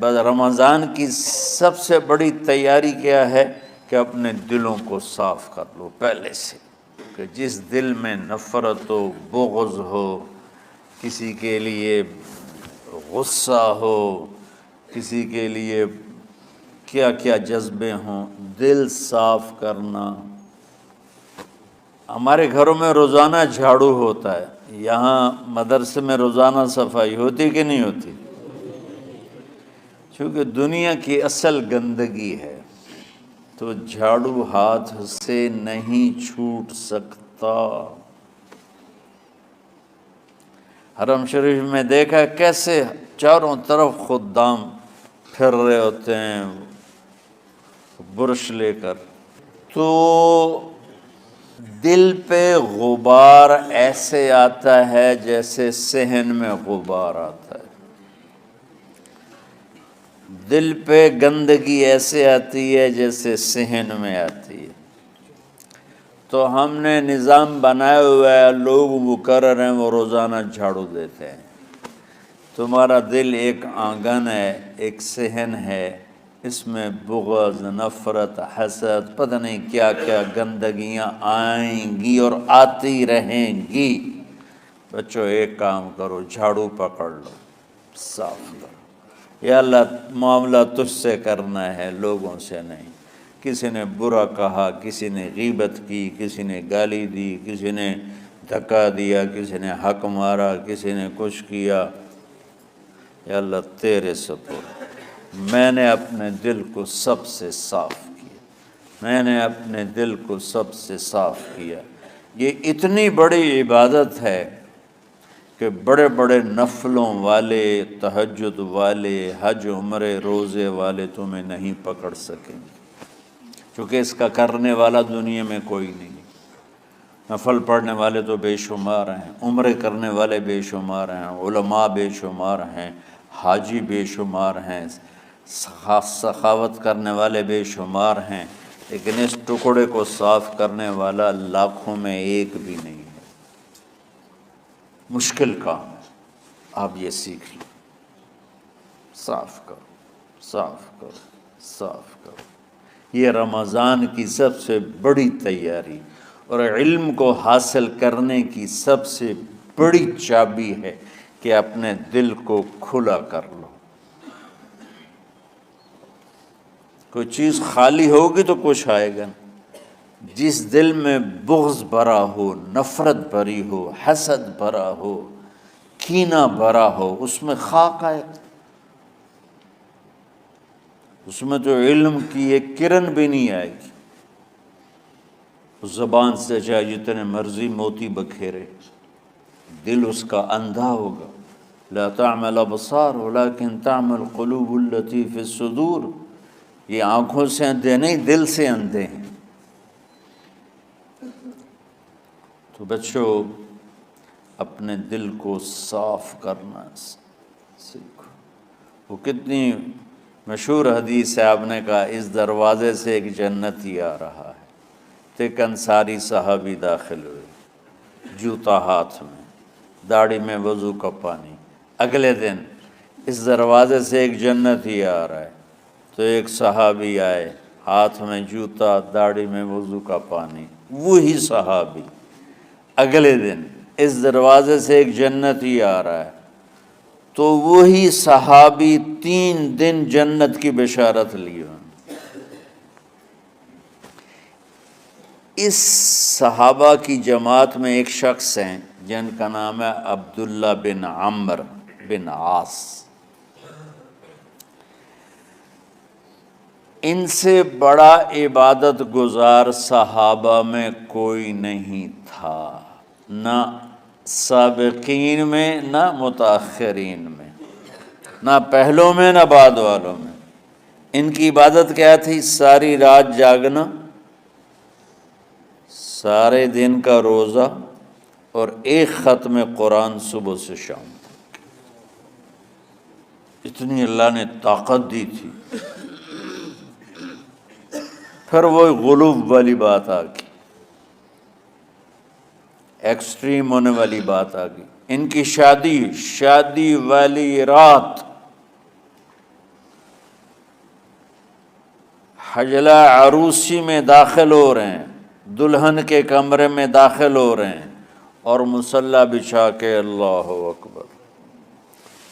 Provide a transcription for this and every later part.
بس رمضان کی سب سے بڑی تیاری کیا ہے کہ اپنے دلوں کو صاف کر لو پہلے سے، کہ جس دل میں نفرت ہو، بغض ہو، کسی کے لیے غصہ ہو، کسی کے لیے کیا کیا جذبے ہوں، دل صاف کرنا۔ ہمارے گھروں میں روزانہ جھاڑو ہوتا ہے، یہاں مدرسے میں روزانہ صفائی ہوتی کہ نہیں ہوتی؟ چونکہ دنیا کی اصل گندگی ہے تو جھاڑو ہاتھ سے نہیں چھوٹ سکتا۔ حرم شریف میں دیکھا کیسے چاروں طرف خدام پھر رہے ہوتے ہیں برش لے کر، تو دل پہ غبار ایسے آتا ہے جیسے صحن میں غبار آتا ہے، دل پہ گندگی ایسے آتی ہے جیسے صحن میں آتی ہے۔ تو ہم نے نظام بنایا ہوا ہے، لوگ مقرر ہیں وہ روزانہ جھاڑو دیتے ہیں۔ تمہارا دل ایک آنگن ہے، ایک صحن ہے، اس میں بغض، نفرت، حسد، پتہ نہیں کیا کیا گندگیاں آئیں گی اور آتی رہیں گی۔ بچوں ایک کام کرو، جھاڑو پکڑ لو، صاف کرو۔ یا اللہ معاملہ تجھ سے کرنا ہے، لوگوں سے نہیں۔ کسی نے برا کہا، کسی نے غیبت کی، کسی نے گالی دی، کسی نے دھکا دیا، کسی نے حق مارا، کسی نے کچھ کیا، یا اللہ تیرے سپرد میں نے اپنے دل کو سب سے صاف کیا، میں نے اپنے دل کو سب سے صاف کیا۔ یہ اتنی بڑی عبادت ہے کہ بڑے بڑے نفلوں والے، تہجد والے، حج عمرے روزے والے تمہیں نہیں پکڑ سکیں گے، چونکہ اس کا کرنے والا دنیا میں کوئی نہیں۔ نفل پڑھنے والے تو بے شمار ہیں، عمرے کرنے والے بے شمار ہیں، علماء بے شمار ہیں، حاجی بے شمار ہیں، سخاوت کرنے والے بے شمار ہیں، لیکن اس ٹکڑے کو صاف کرنے والا لاکھوں میں ایک بھی نہیں ہے۔ مشکل کام ہے، آپ یہ سیکھ لیں، صاف کرو، صاف کرو، صاف کرو۔ یہ رمضان کی سب سے بڑی تیاری اور علم کو حاصل کرنے کی سب سے بڑی چابی ہے کہ اپنے دل کو کھلا کر لو۔ کوئی چیز خالی ہوگی تو کچھ آئے گا۔ جس دل میں بغض بھرا ہو، نفرت بھری ہو، حسد بھرا ہو، کینہ بھرا ہو، اس میں خاک آئے گا، اس میں تو علم کی ایک کرن بھی نہیں آئے گی۔ زبان سے چاہے جتنے مرضی موتی بکھیرے، دل اس کا اندھا ہوگا۔ لا تعمى الابصار ولكن تعمى القلوب التي في الصدور۔ یہ آنکھوں سے اندھے نہیں، دل سے اندھے ہیں۔ تو بچوں اپنے دل کو صاف کرنا سیکھو۔ وہ کتنی مشہور حدیث ہے، آپ نے کہا اس دروازے سے ایک جنتی آ رہا ہے، تو ایک انصاری صحابی داخل ہوئے، جوتا ہاتھ میں، داڑھی میں وضو کا پانی۔ اگلے دن اس دروازے سے ایک جنتی آ رہا ہے، تو ایک صحابی آئے، ہاتھ میں جوتا، داڑھی میں وضو کا پانی۔ وہی صحابی اگلے دن اس دروازے سے ایک جنتی آ رہا ہے، تو وہی صحابی 3 دن جنت کی بشارت لیے۔ اس صحابہ کی جماعت میں ایک شخص ہیں جن کا نام ہے عبداللہ بن عمرو بن عاص۔ ان سے بڑا عبادت گزار صحابہ میں کوئی نہیں تھا، نہ سابقین میں نہ متاخرین میں، نہ پہلوں میں نہ بعد والوں میں۔ ان کی عبادت کیا تھی؟ ساری رات جاگنا، سارے دن کا روزہ، اور ایک ختم قرآن صبح سے شام تک۔ اتنی اللہ نے طاقت دی تھی۔ پھر وہ غلوب والی بات آ گئی، ایکسٹریم ہونے والی بات آ گئی۔ ان کی شادی والی رات حجلہ عروسی میں داخل ہو رہے ہیں، دلہن کے کمرے میں داخل ہو رہے ہیں اور مصلی بچھا کے اللہ اکبر،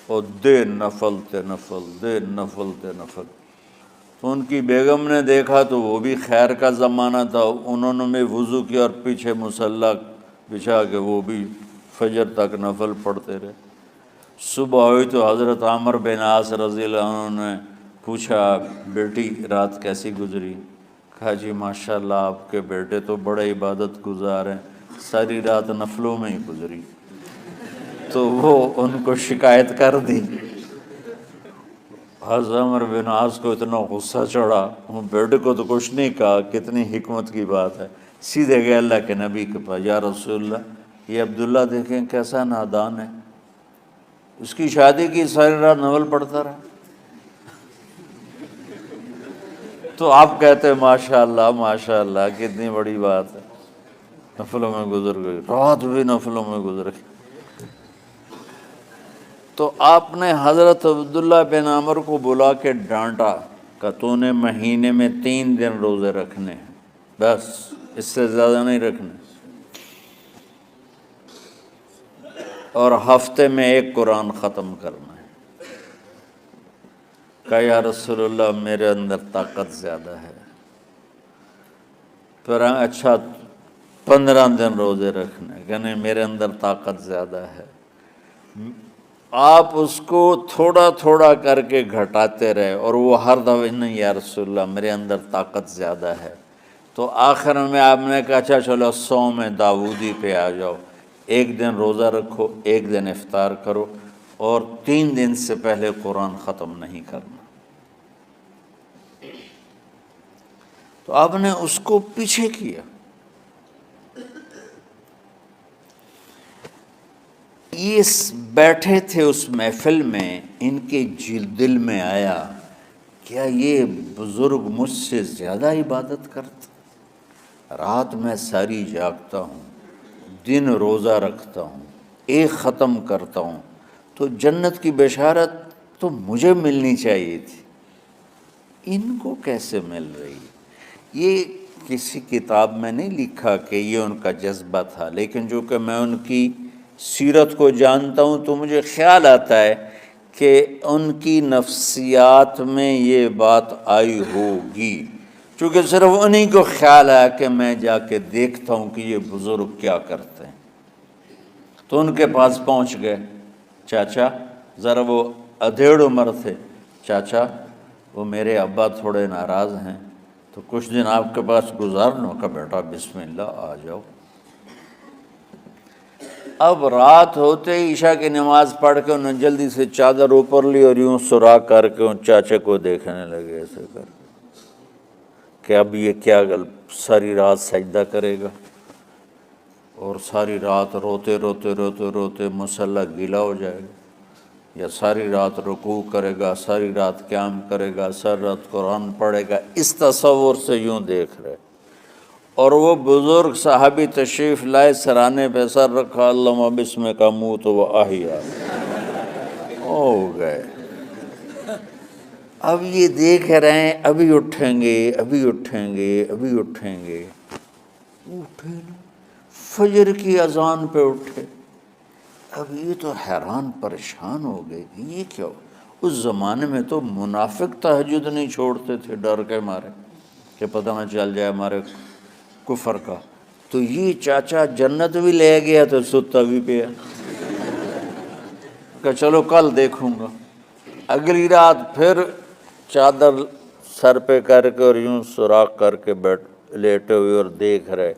اور دے نفل تے نفل، دے نفل تے نفل۔ تو ان کی بیگم نے دیکھا تو وہ بھی خیر کا زمانہ تھا، انہوں نے بھی وضو کیا اور پیچھے مصلی بچھا کے وہ بھی فجر تک نفل پڑھتے رہے۔ صبح ہوئی تو حضرت عمرو بن عاص رضی اللہ عنہ نے پوچھا بیٹی رات کیسی گزری؟ کہا جی ماشاءاللہ آپ کے بیٹے تو بڑے عبادت گزار ہیں، ساری رات نفلوں میں ہی گزری۔ تو وہ ان کو شکایت کر دی۔ حضرت عمرو بن عاص کو اتنا غصہ چڑھا، وہ بیٹے کو تو کچھ نہیں کہا، کتنی حکمت کی بات ہے، سیدھے گئے اللہ کے نبی کے پاس، یا رسول اللہ یہ عبداللہ دیکھیں کیسا نادان ہے، اس کی شادی کی ساری رات نفل پڑھتا رہا۔ تو آپ کہتے ہیں ماشاءاللہ ماشاءاللہ کتنی بڑی بات ہے، نفلوں میں گزر گئی، رات بھی نفلوں میں گزر گئی۔ تو آپ نے حضرت عبداللہ بن عمرو کو بلا کے ڈانٹا کہ تو نے مہینے میں 3 دن روزے رکھنے ہیں، بس اس سے زیادہ نہیں رکھنے، اور ہفتے میں 1 قرآن ختم کرنا ہے۔ کہا یا رسول اللہ میرے اندر طاقت زیادہ ہے۔ پھر اچھا 15 دن روزے رکھنے، کہ نہیں میرے اندر طاقت زیادہ ہے۔ آپ اس کو تھوڑا تھوڑا کر کے گھٹاتے رہے، اور وہ ہر دفعہ نہیں یا رسول اللہ میرے اندر طاقت زیادہ ہے۔ تو آخر میں آپ نے کہا اچھا چلو صوم داؤدی پہ آ جاؤ، 1 دن روزہ رکھو، 1 دن افطار کرو، اور 3 دن سے پہلے قرآن ختم نہیں کرنا۔ تو آپ نے اس کو پیچھے کیا۔ یہ بیٹھے تھے اس محفل میں، ان کے دل میں آیا کیا یہ بزرگ مجھ سے زیادہ عبادت کرتا، رات میں ساری جاگتا ہوں، دن روزہ رکھتا ہوں، 1 ختم کرتا ہوں، تو جنت کی بشارت تو مجھے ملنی چاہیے تھی، ان کو کیسے مل رہی؟ یہ کسی کتاب میں نہیں لکھا کہ یہ ان کا جذبہ تھا، لیکن جو کہ میں ان کی سیرت کو جانتا ہوں تو مجھے خیال آتا ہے کہ ان کی نفسیات میں یہ بات آئی ہوگی، چونکہ صرف انہی کو خیال آیا کہ میں جا کے دیکھتا ہوں کہ یہ بزرگ کیا کرتے ہیں۔ تو ان کے پاس پہنچ گئے، چاچا ذرا، وہ ادھیڑ عمر تھے، چاچا وہ میرے ابا تھوڑے ناراض ہیں، تو کچھ دن آپ کے پاس گزارنا۔ کا بیٹا بسم اللہ آ جاؤ۔ اب رات ہوتے ہی عشاء کی نماز پڑھ کے انہوں نے جلدی سے چادر اوپر لی اور یوں سراغ کر کے ان چاچے کو دیکھنے لگے ایسے کر کہ اب یہ کیا ساری رات سجدہ کرے گا، اور ساری رات روتے روتے روتے روتے مصلی گیلا ہو جائے گا، یا ساری رات رکوع کرے گا، ساری رات قیام کرے گا، ساری رات قرآن پڑھے گا، اس تصور سے یوں دیکھ رہے۔ اور وہ بزرگ صحابی تشریف لائے، سرانے پہ سر رکھا، اللہم بسمک اموت و احیا، ہو گئے۔ اب یہ دیکھ رہے ہیں ابھی اٹھیں گے، ابھی اٹھیں گے، ابھی اٹھیں گے، اٹھے نا، فجر کی اذان پہ اٹھے۔ اب یہ تو حیران پریشان ہو گئے کہ یہ کیا ہو؟ اس زمانے میں تو منافق تہجد نہیں چھوڑتے تھے ڈر کے مارے کہ پتہ نہ چل جائے ہمارے کفر کا، تو یہ چاچا جنت بھی لے گیا تو ستا بھی پیا کہ چلو کل دیکھوں گا۔ اگلی رات پھر چادر سر پہ کر کے اور یوں سوراخ کر کے لیٹے ہوئے اور دیکھ رہے۔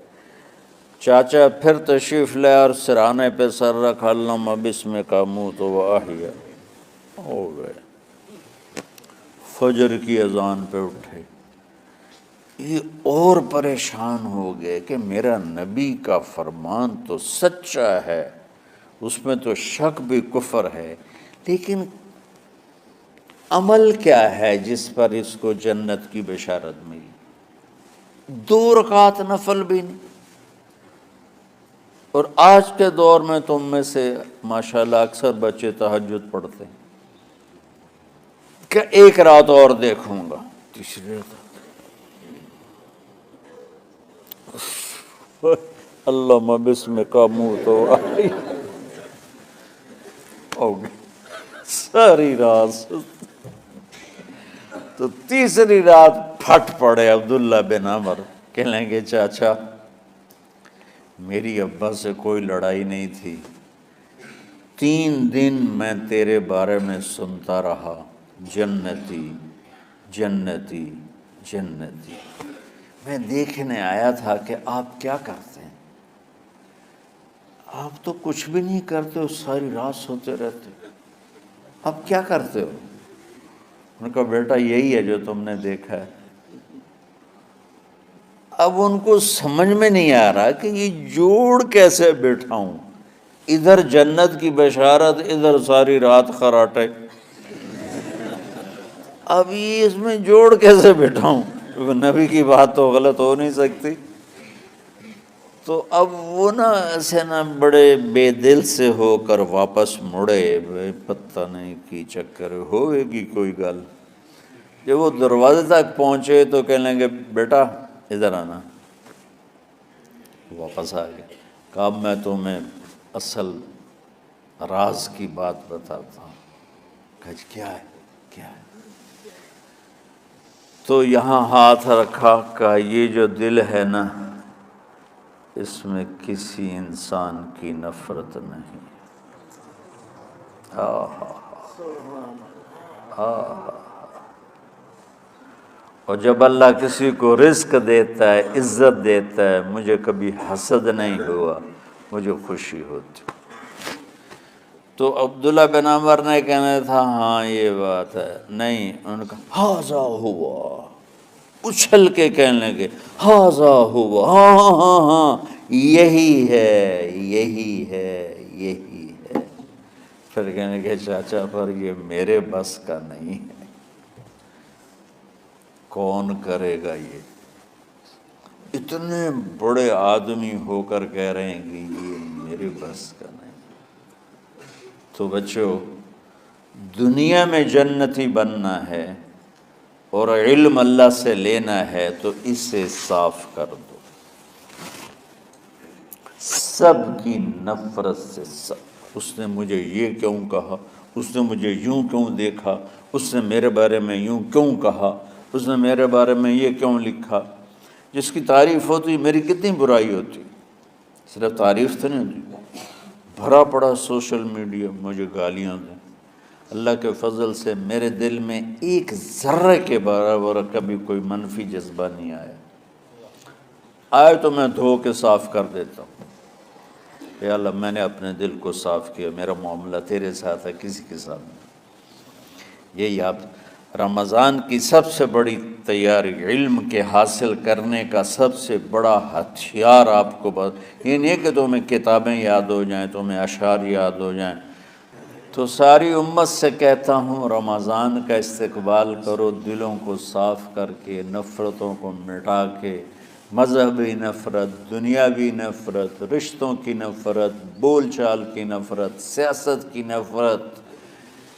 چاچا پھر تشریف لے اور سرانے پہ سر رکھا، اللہم بسمک اموت و احیا، ہو گئے۔ فجر کی اذان پہ اٹھے، یہ اور پریشان ہو گئے کہ میرا نبی کا فرمان تو سچا ہے، اس میں تو شک بھی کفر ہے، لیکن عمل کیا ہے جس پر اس کو جنت کی بشارت ملی؟ 2 رکعت نفل بھی نہیں۔ اور آج کے دور میں تم میں سے ماشاءاللہ اکثر بچے تہجد پڑھتے ہیں کہ 1 رات اور دیکھوں گا، تیسری رات اللہ بسم کا منہ تو آئی ہو گئی ساری رات. تو تیسری رات پھٹ پڑے عبداللہ بن عمر، کہنے گے چاچا میری ابا سے کوئی لڑائی نہیں تھی، 3 دن میں تیرے بارے میں سنتا رہا، جنتی جنتی جنتی. میں دیکھنے آیا تھا کہ آپ کیا کرتے ہیں. آپ تو کچھ بھی نہیں کرتے ہو، ساری رات سوتے رہتے ہو، آپ کیا کرتے ہو؟ انہوں نے کہا بیٹا یہی ہے جو تم نے دیکھا ہے. اب ان کو سمجھ میں نہیں آ رہا کہ یہ جوڑ کیسے بٹھاؤں، ادھر جنت کی بشارت، ادھر ساری رات خراٹے. اب یہ اس میں جوڑ کیسے بٹھاؤں، کیونکہ نبی کی بات تو غلط ہو نہیں سکتی. تو اب وہ نا ایسے نا بڑے بے دل سے ہو کر واپس مڑے، پتہ نہیں کی چکر ہوئے گی کوئی گل. جب وہ دروازے تک پہنچے تو کہنے لگے بیٹا ادھر آنا. واپس آ گئے. کہا میں تمہیں اصل راز کی بات بتاتا ہوں. کہا کیا ہے کیا ہے؟ تو یہاں ہاتھ رکھا، کہا یہ جو دل ہے نا اس میں کسی انسان کی نفرت نہیں. اور جب اللہ کسی کو رزق دیتا ہے، عزت دیتا ہے، مجھے کبھی حسد نہیں ہوا، مجھے خوشی ہوتی. تو عبداللہ بن عمر نے کہنا تھا ہاں یہ بات ہے، نہیں، انہوں نے کہا ہاذا ہوا، اچھل کے کہنے لگے ہاذا ہوا، ہاں ہاں ہاں ہاں یہی ہے یہی ہے یہی ہے. پھر کہنے لگے چاچا پر یہ میرے بس کا نہیں ہے، کون کرے گا یہ؟ اتنے بڑے آدمی ہو کر کہہ رہے ہیں کہ یہ میرے بس کا نہیں. تو بچوں دنیا میں جنتی بننا ہے اور علم اللہ سے لینا ہے تو اسے صاف کر دو. سب کی نفرت سے اس نے مجھے یہ کیوں کہا، اس نے مجھے یوں کیوں دیکھا، اس نے میرے بارے میں یوں کیوں کہا، اس نے میرے بارے میں یہ کیوں لکھا. جس کی تعریف ہوتی میری کتنی برائی ہوتی. صرف تعریف تو نہیں ہوتی، بھرا پڑا سوشل میڈیا مجھے گالیاں دیں. اللہ کے فضل سے میرے دل میں ایک ذرے کے برابر کبھی کوئی منفی جذبہ نہیں آیا. آئے تو میں دھو کے صاف کر دیتا ہوں. یا اللہ میں نے اپنے دل کو صاف کیا، میرا معاملہ تیرے ساتھ ہے، کسی کے ساتھ نہیں. یہی آپ رمضان کی سب سے بڑی تیاری، علم کے حاصل کرنے کا سب سے بڑا ہتھیار آپ کو یہ نہیں کہ تمہیں کتابیں یاد ہو جائیں، تمہیں اشعار یاد ہو جائیں. تو ساری امت سے کہتا ہوں رمضان کا استقبال کرو دلوں کو صاف کر کے، نفرتوں کو مٹا کے. مذہبی نفرت، دنیاوی نفرت، رشتوں کی نفرت، بول چال کی نفرت، سیاست کی نفرت،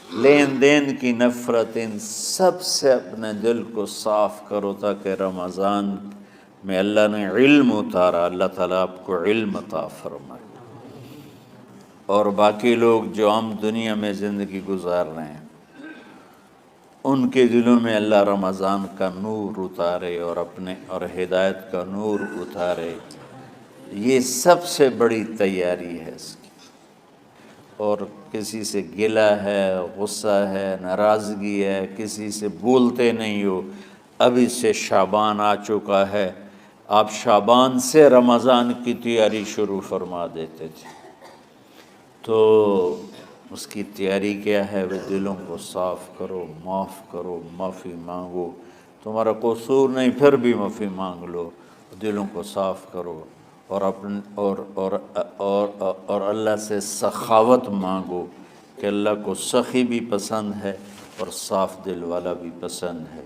لین دین کی نفرت، ان سب سے اپنے دل کو صاف کرو تاکہ رمضان میں اللہ نے علم اتارا، اللہ تعالیٰ آپ کو علم عطا فرمائے. اور باقی لوگ جو عام دنیا میں زندگی گزار رہے ہیں ان کے دلوں میں اللہ رمضان کا نور اتارے اور ہدایت کا نور اتارے. یہ سب سے بڑی تیاری ہے اس کی. اور کسی سے گلہ ہے، غصہ ہے، ناراضگی ہے، کسی سے بولتے نہیں ہو. ابھی سے شعبان آ چکا ہے، آپ شعبان سے رمضان کی تیاری شروع فرما دیتے تھے. تو اس کی تیاری کیا ہے؟ وہ دلوں کو صاف کرو، معاف کرو، معافی مانگو. تمہارا قصور نہیں پھر بھی معافی مانگ لو، دلوں کو صاف کرو. اور اللہ سے سخاوت مانگو کہ اللہ کو سخی بھی پسند ہے اور صاف دل والا بھی پسند ہے.